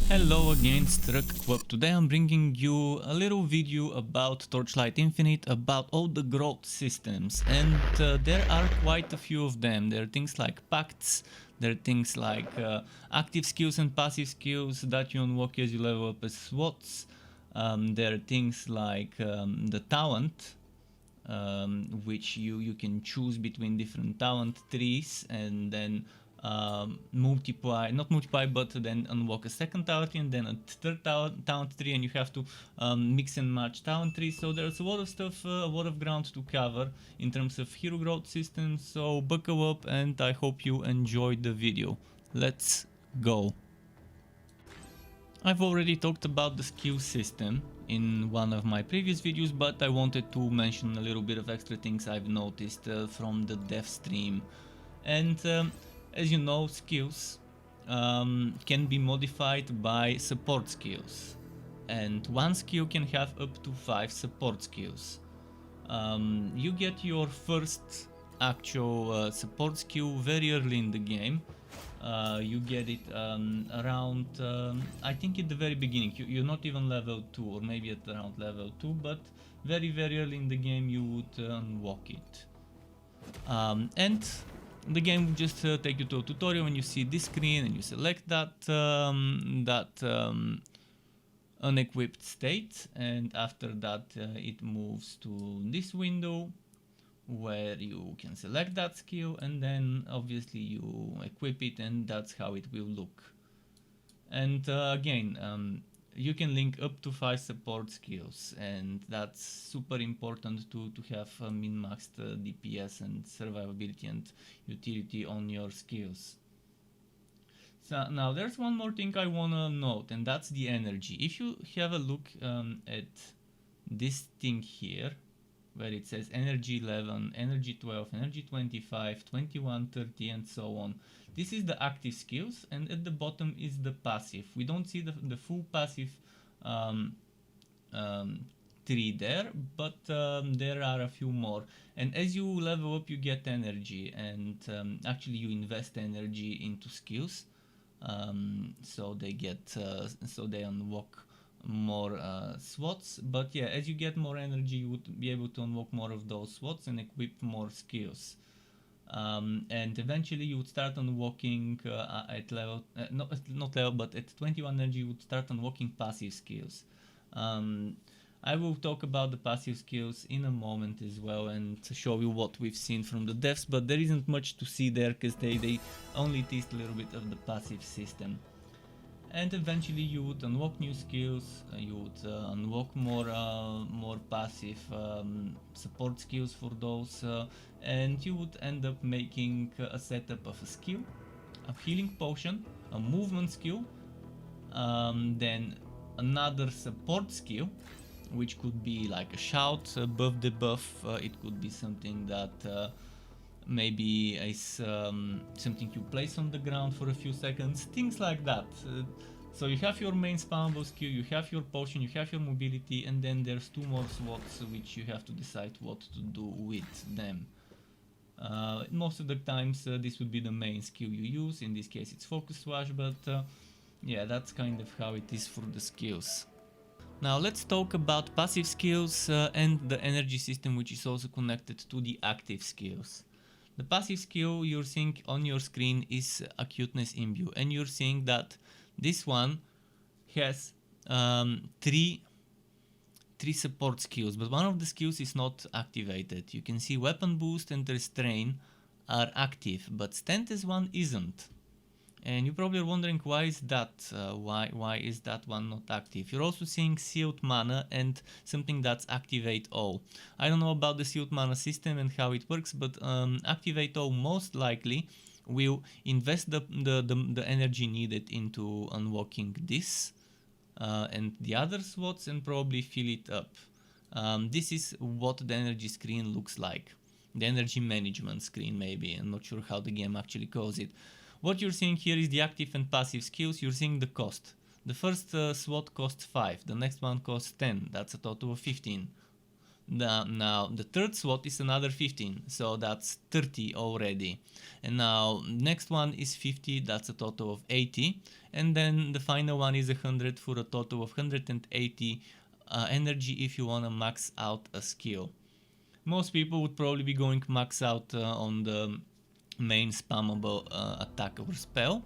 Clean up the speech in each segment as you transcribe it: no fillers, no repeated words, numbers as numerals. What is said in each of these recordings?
Hello again, Struck. Today I'm bringing you a little video about Torchlight Infinite, about all the growth systems, and there are quite a few of them. There are things like Pacts, there are things like active skills and passive skills that you unlock as you level up as SWATs. There are things like the talent, which you can choose between different talent trees and then not multiply, but then unlock a second talent tree and then a third talent tree, and you have to mix and match talent trees. So there's a lot of stuff, a lot of ground to cover in terms of hero growth systems. So buckle up, and I hope you enjoyed the video. Let's go. I've already talked about the skill system in one of my previous videos, but I wanted to mention a little bit of extra things I've noticed from the dev stream. And as you know, skills can be modified by support skills, and one skill can have up to 5 support skills. You get your first actual support skill very early in the game. You get it around, I think at the very beginning. You're not even level 2, or maybe at around level 2, but very early in the game you would unlock it. And the game will just take you to a tutorial, and you see this screen and you select that unequipped state, and after that it moves to this window where you can select that skill, and then obviously you equip it, and that's how it will look. And again, you can link up to 5 support skills, and that's super important to have min-maxed DPS and survivability and utility on your skills. So now there's one more thing I wanna note, and that's the energy. If you have a look at this thing here, where it says energy 11, energy 12, energy 25, 21, 30, and so on. This is the active skills, and at the bottom is the passive. We don't see the full passive tree there, but there are a few more. And as you level up, you get energy, and actually you invest energy into skills, so they unlock more SWATs. But yeah, as you get more energy, you would be able to unlock more of those SWATs and equip more skills. And eventually you would start unlocking at level, not level, but at 21 energy you would start unlocking passive skills. I will talk about the passive skills in a moment as well, and to show you what we've seen from the devs, but there isn't much to see there because they only teased a little bit of the passive system. And eventually you would unlock new skills, you would unlock more passive support skills for those, and you would end up making a setup of a skill, a healing potion, a movement skill, then another support skill, which could be like a shout above the buff. It could be something that maybe is something you place on the ground for a few seconds, things like that. So you have your main spawnable skill, you have your potion, you have your mobility, and then there's 2 more SWATs which you have to decide what to do with them. Most of the times this would be the main skill you use. In this case it's Focus Swash, but yeah, that's kind of how it is for the skills. Now let's talk about passive skills and the energy system, which is also connected to the active skills. The passive skill you're seeing on your screen is Acuteness Imbue, and you're seeing that this one has 3 support skills, but one of the skills is not activated. You can see Weapon Boost and Restrain are active, but Stantis one isn't. And you probably are wondering why is that? Why is that one not active? You're also seeing Sealed Mana and something that's Activate All. I don't know about the Sealed Mana system and how it works, but Activate All most likely will invest the energy needed into unlocking this and the other SWATs, and probably fill it up. This is what the energy screen looks like. The energy management screen, maybe. I'm not sure how the game actually calls it. What you're seeing here is the active and passive skills. You're seeing the cost. The first SWAT costs 5, the next one costs 10, that's a total of 15. Now the third slot is another 15, so that's 30 already. And now next one is 50, that's a total of 80. And then the final one is 100 for a total of 180 energy if you want to max out a skill. Most people would probably be going max out on the main spammable attack or spell,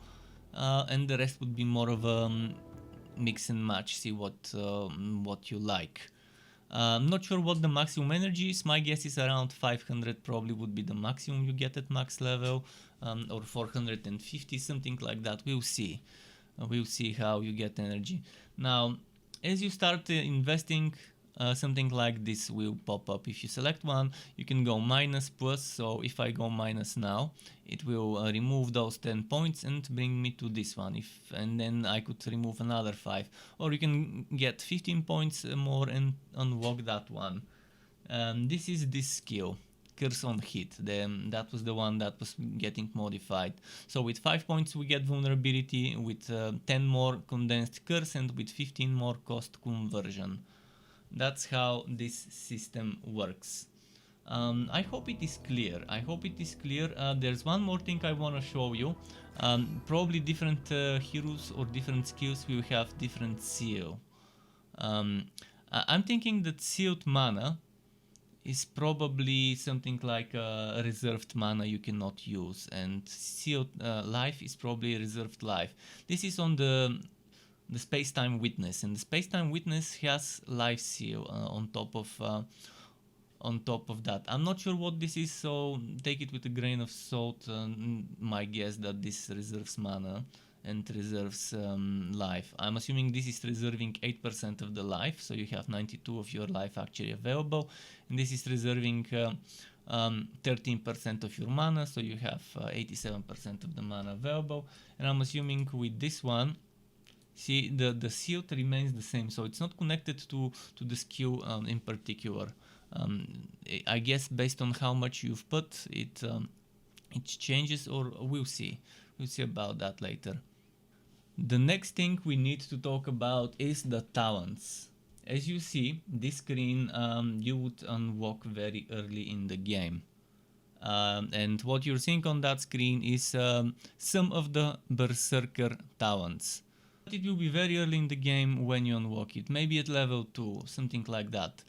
and the rest would be more of a mix and match, see what you like. Not sure what the maximum energy is. My guess is around 500 probably would be the maximum you get at max level, or 450, something like that. We'll see. We'll see how you get energy. Now, as you start investing, something like this will pop up. If you select one, you can go minus, plus. So if I go minus now, it will remove those 10 points and bring me to this one. And then I could remove another 5. Or you can get 15 points more and unlock that one. This is this skill. Curse on hit. That was the one that was getting modified. So with 5 points we get vulnerability, with 10 more condensed curse, and with 15 more cost conversion. That's how this system works. I hope it is clear. There's one more thing I want to show you. Probably different heroes or different skills will have different seal. I'm thinking that sealed mana is probably something like a reserved mana you cannot use, and sealed life is probably a reserved life. This is on the space-time witness, and the space-time witness has life seal on top of that. I'm not sure what this is, so take it with a grain of salt. My guess that this reserves mana and reserves life. I'm assuming this is reserving 8% of the life, so you have 92 of your life actually available, and this is reserving 13% of your mana, so you have 87% of the mana available. And I'm assuming with this one, see, the shield remains the same, so it's not connected to the skill in particular. I guess based on how much you've put, it changes, or we'll see. We'll see about that later. The next thing we need to talk about is the talents. As you see, this screen you would unlock very early in the game. And what you're seeing on that screen is some of the Berserker talents. It will be very early in the game when you unlock it, maybe at level 2, something like that.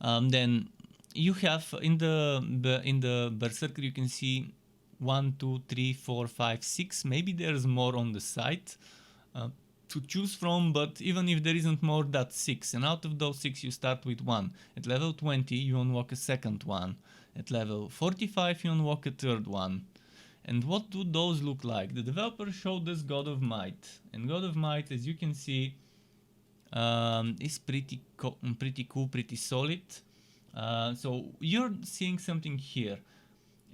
Then you have in the Berserker you can see 1, 2, 3, 4, 5, 6. Maybe there's more on the side to choose from, but even if there isn't more, that's 6. And out of those 6 you start with 1. At level 20 you unlock a second one. At level 45 you unlock a third one. And what do those look like? The developer showed us God of Might. And God of Might, as you can see, is pretty cool, pretty solid. So you're seeing something here.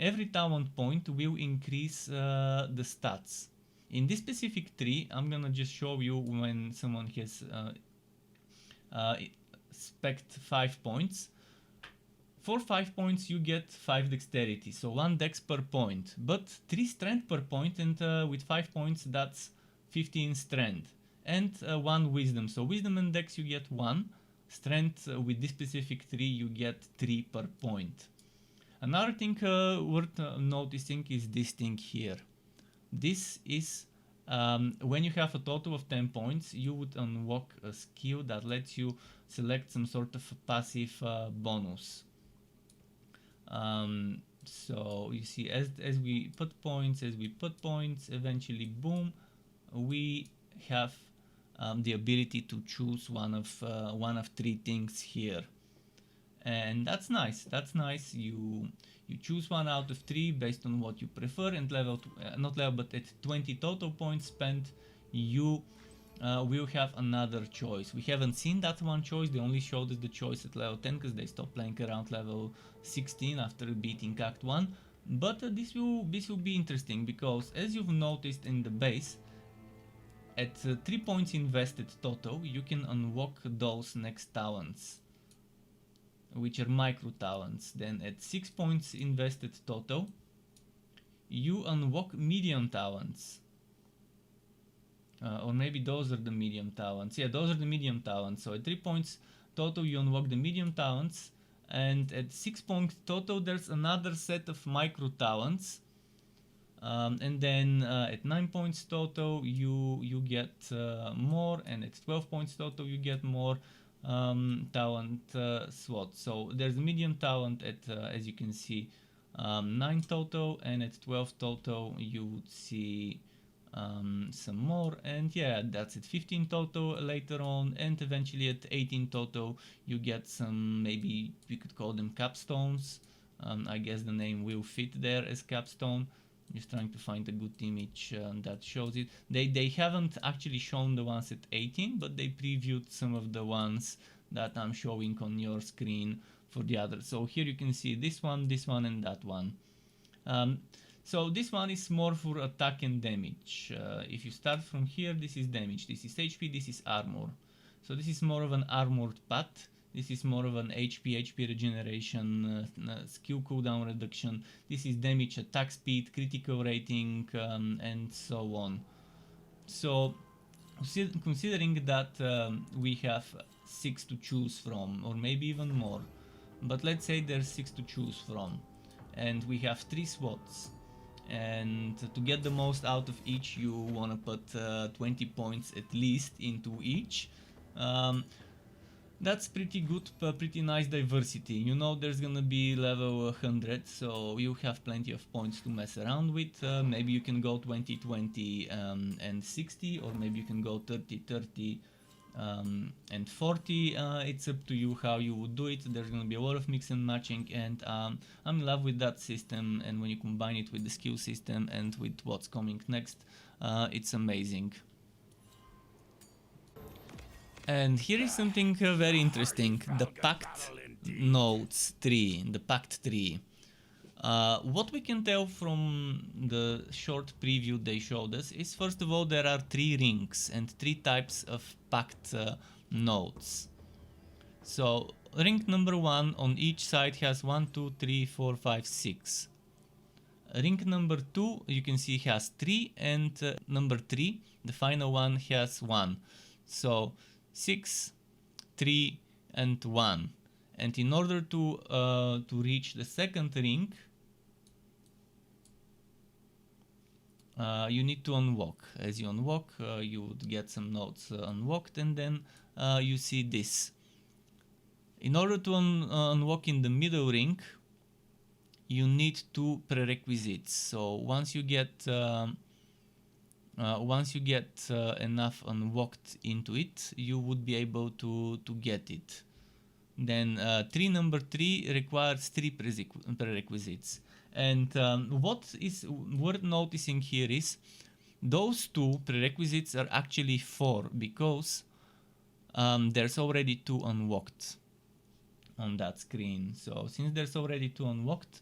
Every talent point will increase the stats. In this specific tree, I'm gonna just show you when someone has spec'd 5 points. For 5 points you get 5 dexterity, so 1 dex per point, but 3 strength per point, and with 5 points that's 15 strength, and 1 wisdom, so wisdom and dex you get 1, strength with this specific tree you get 3 per point. Another thing worth noticing is this thing here. This is when you have a total of 10 points, you would unlock a skill that lets you select some sort of passive bonus. So you see, as we put points, eventually, boom, we have the ability to choose one of 3 things here, and that's nice. You choose 1 out of 3 based on what you prefer, and but at 20 total points spent, you will have another choice. We haven't seen that one choice. They only showed us the choice at level 10 because they stopped playing around level 16 after beating Act 1. But this will be interesting, because as you've noticed in the base, at 3 points invested total, you can unlock those next talents, which are micro talents. Then at 6 points invested total, you unlock medium talents. Or maybe those are the medium talents. Yeah, those are the medium talents. So at 3 points total you unlock the medium talents, And at 6 points total, there's another set of micro talents. And then at 9 points total, you get more, and at 12 points total, you get more talent slots. So there's medium talent at, as you can see, 9 total, and at 12 total, you would see some more, and yeah, that's it. 15 total later on, and eventually at 18 total, you get some, maybe we could call them capstones. I guess the name will fit there as capstone. Just trying to find a good image that shows it. They haven't actually shown the ones at 18, but they previewed some of the ones that I'm showing on your screen for the others. So here you can see this one, and that one. So this one is more for attack and damage. If you start from here, this is damage, this is HP, this is armor. So this is more of an armored path. This is more of an HP regeneration, skill cooldown reduction. This is damage, attack speed, critical rating, and so on. So, considering that we have 6 to choose from, or maybe even more, but let's say there's 6 to choose from, and we have 3 slots. And to get the most out of each, you want to put 20 points at least into each. That's pretty good, pretty nice diversity. You know, there's gonna be level 100, so you have plenty of points to mess around with. Maybe you can go 20, 20 and 60, or maybe you can go 30, 30 and 40. It's up to you how you would do it. There's gonna be a lot of mix and matching, and I'm in love with that system. And when you combine it with the skill system and with what's coming next, it's amazing. And here is something very interesting, the Pact nodes tree, the Pact Tree. What we can tell from the short preview they showed us is, first of all, there are 3 rings and 3 types of Pact nodes. So ring number 1 on each side has 1, 2, 3, 4, 5, 6. Ring number 2, you can see, has 3, and number 3, the final one, has 1. So 6, 3, and 1. And in order to reach the second ring, you need to unlock. As you unlock, you would get some nodes unlocked, and then you see this. In order to unlock in the middle ring, you need 2 prerequisites. So once you get enough unlocked into it, you would be able to get it. Then number 3 requires 3 prerequisites. And what is worth noticing here is those 2 prerequisites are actually 4, because there's already 2 unlocked on that screen. So since there's already 2 unlocked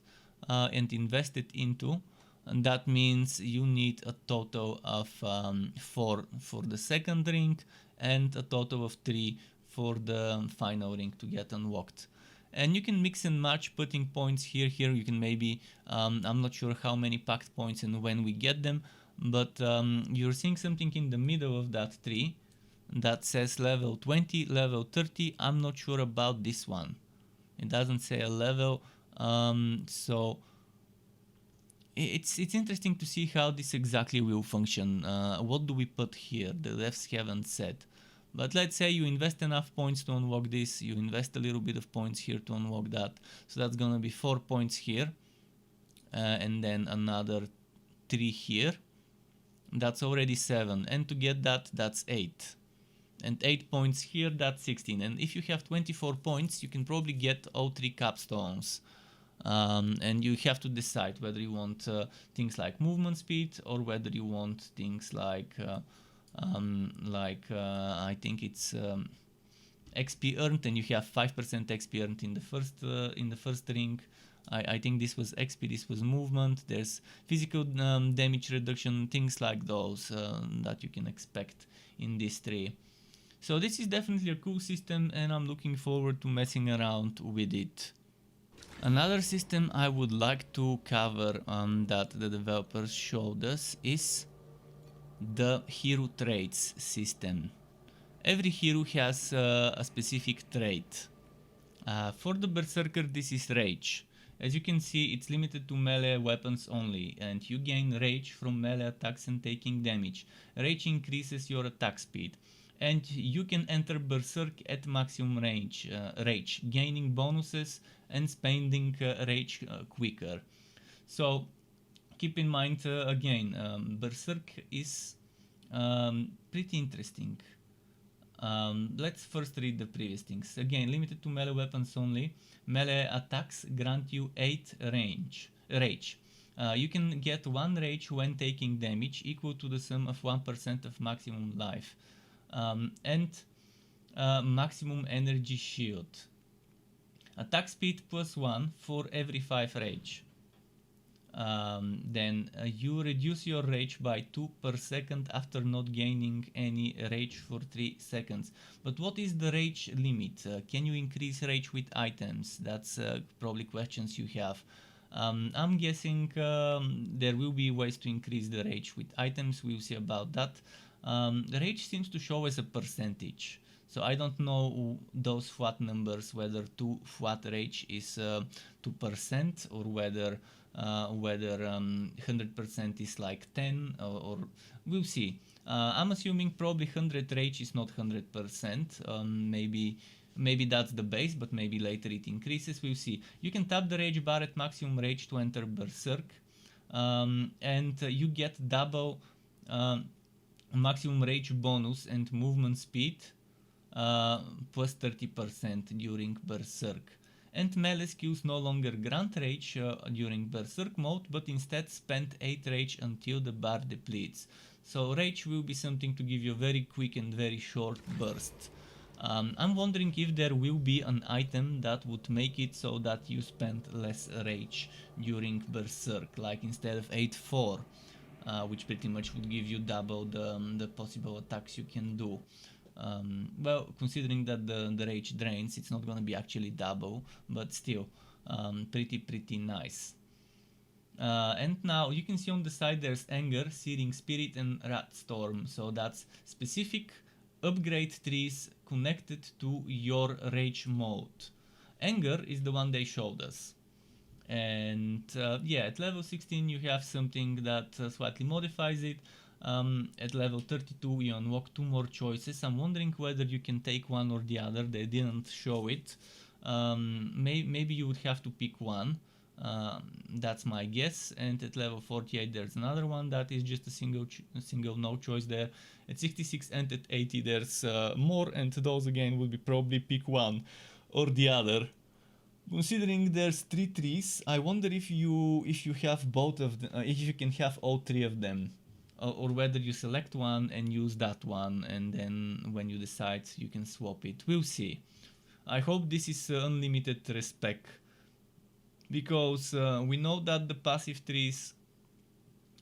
and invested into, and that means you need a total of 4 for the second ring and a total of 3 for the final ring to get unlocked. And you can mix and match, putting points here. You can maybe, I'm not sure how many pact points and when we get them, but you're seeing something in the middle of that tree that says level 20, level 30. I'm not sure about this one. It doesn't say a level, so it's interesting to see how this exactly will function. What do we put here? The refs haven't said. But let's say you invest enough points to unlock this, you invest a little bit of points here to unlock that. So that's gonna be 4 points here, and then another 3 here. That's already 7, and to get that, that's 8. And 8 points here, that's 16. And if you have 24 points, you can probably get all 3 capstones. And you have to decide whether you want things like movement speed, or whether you want things like I think it's XP earned, and you have 5% XP earned in the first ring. I think this was XP, this was movement. There's physical damage reduction, things like those that you can expect in this tree. So this is definitely a cool system, and I'm looking forward to messing around with it. Another system I would like to cover that the developers showed us is the hero traits system. Every hero has a specific trait, For the Berserker, this is Rage. As you can see, it's limited to melee weapons only, and you gain Rage from melee attacks and taking damage. Rage increases your attack speed, and you can enter Berserk at maximum Rage, gaining bonuses and spending Rage quicker. So keep in mind again, Berserk is pretty interesting. Let's first read the previous things. Again, limited to melee weapons only. Melee attacks grant you 8 rage. You can get 1 rage when taking damage equal to the sum of 1% of maximum life. And maximum energy shield. Attack speed +1 for every 5 rage. Then you reduce your rage by 2 per second after not gaining any rage for 3 seconds. But what is the rage limit? Can you increase rage with items? That's probably questions you have. I'm guessing there will be ways to increase the rage with items. We'll see about that. The rage seems to show as a percentage. So I don't know those flat numbers, whether 2 flat rage is 2% or whether 100% is like 10 or we'll see. I'm assuming probably 100 rage is not 100%. Maybe that's the base, but maybe later it increases. We'll see. You can tap the rage bar at maximum rage to enter Berserk, and you get double maximum rage bonus and movement speed plus 30% during Berserk. And melee skills no longer grant rage during Berserk mode, but instead spend 8 rage until the bar depletes. So rage will be something to give you a very quick and very short burst. I'm wondering if there will be an item that would make it so that you spend less rage during Berserk, like instead of 8-4, which pretty much would give you double the possible attacks you can do. Well, considering that the rage drains, it's not gonna be actually double, but still, pretty nice. And now you can see on the side there's Anger, Searing Spirit, and Rat Storm. So that's specific upgrade trees connected to your rage mode. Anger is the one they showed us. And yeah, at level 16 you have something that slightly modifies it. At level 32 you unlock 2 more choices. I'm wondering whether you can take one or the other. They didn't show it. Maybe you would have to pick one. That's my guess. And at level 48 there's another one that is just a single no choice there. At 66 and at 80 there's more, and those again will be probably pick one or the other. Considering there's 3 trees, I wonder if you have both of them, if you can have all 3 of them. Or whether you select one and use that one, and then when you decide you can swap it. We'll see. I hope this is unlimited respec, because we know that the passive trees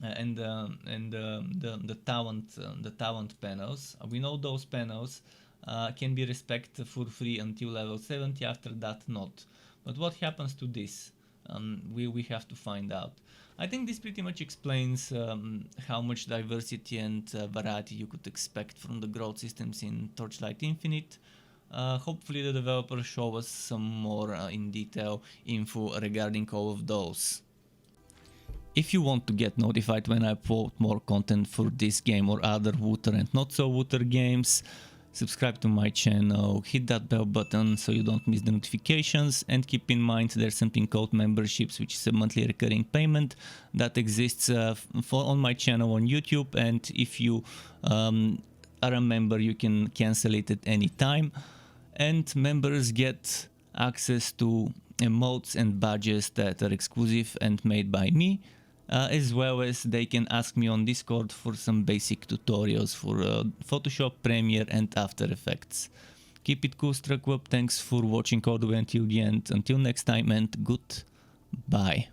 and the talent panels, we know those panels can be respec for free until level 70. After that, not. But what happens to this? We have to find out. I think this pretty much explains how much diversity and variety you could expect from the growth systems in Torchlight Infinite. Hopefully the developers show us some more in detail info regarding all of those. If you want to get notified when I upload more content for this game or other Wooter and not so Wooter games, subscribe to my channel, hit that bell button so you don't miss the notifications, and keep in mind there's something called memberships, which is a monthly recurring payment that exists on my channel on YouTube, and if you are a member you can cancel it at any time, and members get access to emotes and badges that are exclusive and made by me. As well as they can ask me on Discord for some basic tutorials for Photoshop, Premiere and After Effects. Keep it cool, Struck Web. Thanks for watching all the way until the end. Until next time, and goodbye.